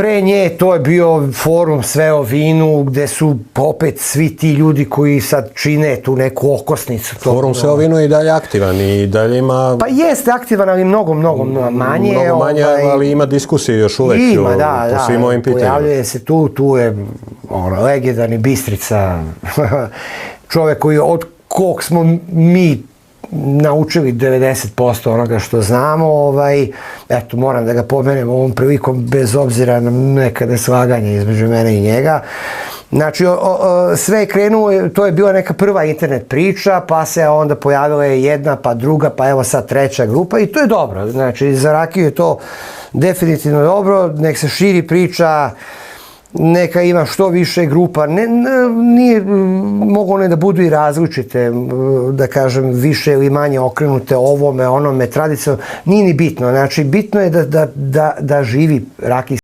Pre nje to je bio forum Sve o vinu, gde su opet svi ti ljudi koji sad čine tu neku okosnicu. Forum Sve o vinu je i dalje aktivan i dalje ima... Pa jeste aktivan, ali mnogo manje. Mnogo manje, ali ima diskusije još uvek po svim ovim pitanjima. Pojavljuje se tu je legendarni Bistrica, čovek koji od kog smo mi naučili 90% onoga što znamo, eto, moram da ga pomenem ovom prilikom, bez obzira na neka neslaganje između mene i njega. Znači, sve je krenuo, to je bila neka prva internet priča, pa se onda pojavila jedna, pa druga, pa evo sad treća grupa i to je dobro. Znači, za rakiju je to definitivno dobro, nek se širi priča, neka ima što više grupa, nije mogu one da budu i različite, da kažem, više ili manje okrenute ovome, onome, tradicionalno, nije ni bitno, znači bitno je da živi rakijski